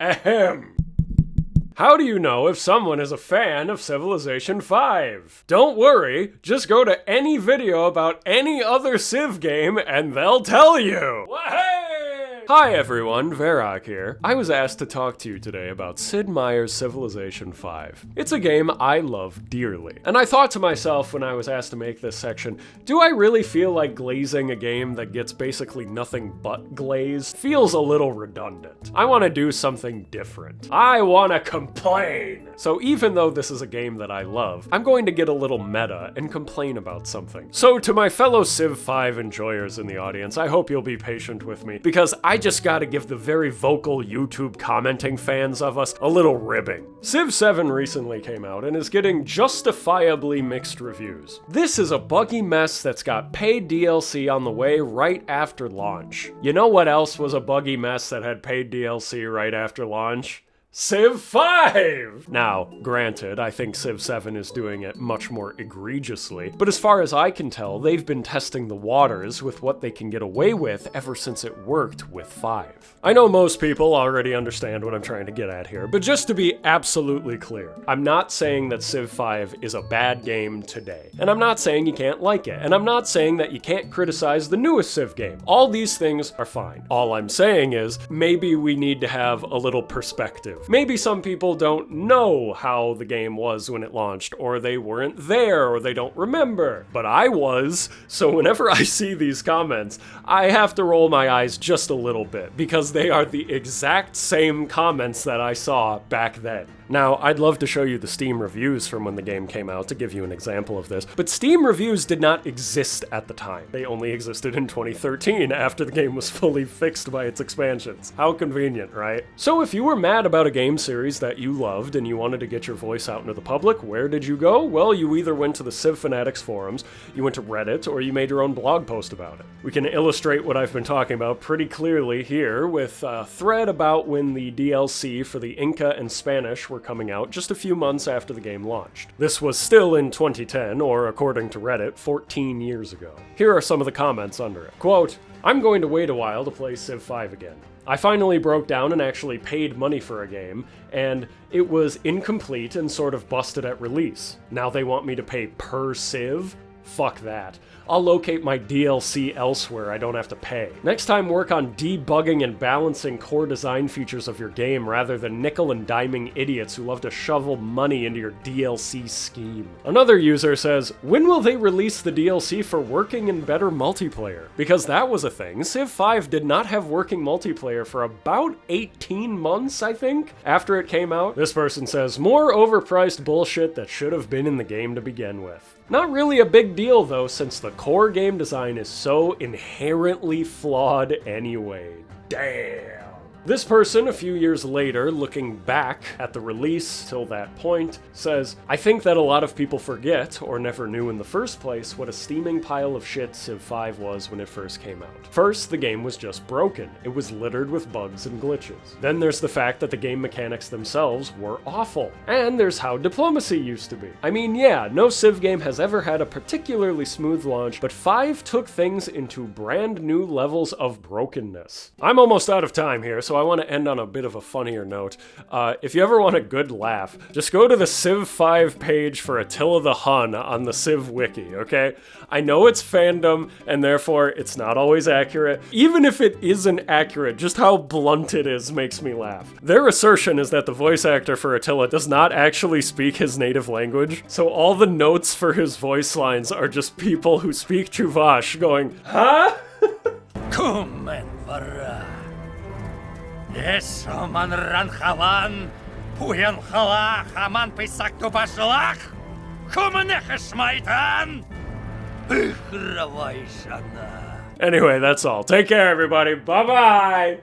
Ahem. How do you know if someone is a fan of Civilization 5? Don't worry, just go to any video about any other Civ game and they'll tell you! Hi everyone, Verac here. I was asked to talk to you today about Sid Meier's Civilization 5. It's a game I love dearly. And I thought to myself when I was asked to make this section, do I really feel like glazing a game that gets basically nothing but glaze? Feels a little redundant. I want to do something different. I want to complain! So even though this is a game that I love, I'm going to get a little meta and complain about something. So to my fellow Civ 5 enjoyers in the audience, I hope you'll be patient with me, because I just gotta give the very vocal YouTube commenting fans of us a little ribbing. Civ 7 recently came out and is getting justifiably mixed reviews. This is a buggy mess that's got paid DLC on the way right after launch. You know what else was a buggy mess that had paid DLC right after launch? Civ 5! Now, granted, I think Civ 7 is doing it much more egregiously, but as far as I can tell, they've been testing the waters with what they can get away with ever since it worked with 5. I know most people already understand what I'm trying to get at here, but just to be absolutely clear, I'm not saying that Civ 5 is a bad game today, and I'm not saying you can't like it, and I'm not saying that you can't criticize the newest Civ game. All these things are fine. All I'm saying is, maybe we need to have a little perspective. Maybe some people don't know how the game was when it launched, or they weren't there, or they don't remember. But I was, so whenever I see these comments, I have to roll my eyes just a little bit, because they are the exact same comments that I saw back then. Now, I'd love to show you the Steam reviews from when the game came out to give you an example of this, but Steam reviews did not exist at the time. They only existed in 2013 after the game was fully fixed by its expansions. How convenient, right? So if you were mad about a game series that you loved and you wanted to get your voice out into the public, where did you go? Well, you either went to the Civ Fanatics forums, you went to Reddit, or you made your own blog post about it. We can illustrate what I've been talking about pretty clearly here with a thread about when the DLC for the Inca and Spanish were coming out just a few months after the game launched. This was still in 2010, or according to Reddit, 14 years ago. Here are some of the comments under it. Quote, "I'm going to wait a while to play Civ 5 again. I finally broke down and actually paid money for a game, and it was incomplete and sort of busted at release. Now they want me to pay per Civ? Fuck that. I'll locate my DLC elsewhere, I don't have to pay. Next time work on debugging and balancing core design features of your game rather than nickel and diming idiots who love to shovel money into your DLC scheme." Another user says, "When will they release the DLC for working and better multiplayer?" Because that was a thing. Civ 5 did not have working multiplayer for about 18 months, I think, after it came out. This person says, "More overpriced bullshit that should have been in the game to begin with." Not really a big deal though, since the core game design is so inherently flawed anyway. Damn. This person, a few years later, looking back at the release till that point, says, "I think that a lot of people forget, or never knew in the first place, what a steaming pile of shit Civ 5 was when it first came out. First, the game was just broken. It was littered with bugs and glitches. Then there's the fact that the game mechanics themselves were awful. And there's how diplomacy used to be. I mean, yeah, no Civ game has ever had a particularly smooth launch, but 5 took things into brand new levels of brokenness." I'm almost out of time here, so I want to end on a bit of a funnier note. If you ever want a good laugh, just go to the Civ 5 page for Attila the Hun on the Civ wiki, okay? I know it's fandom, and therefore it's not always accurate. Even if it isn't accurate, just how blunt it is makes me laugh. Their assertion is that the voice actor for Attila does not actually speak his native language, so all the notes for his voice lines are just people who speak Chuvash going, "Huh?" Come and Verac. Yes, man ranchavan, puyan chalach, aman pisak to bashalach. Come and smaitan. Anyway, that's all. Take care, everybody. Bye-bye!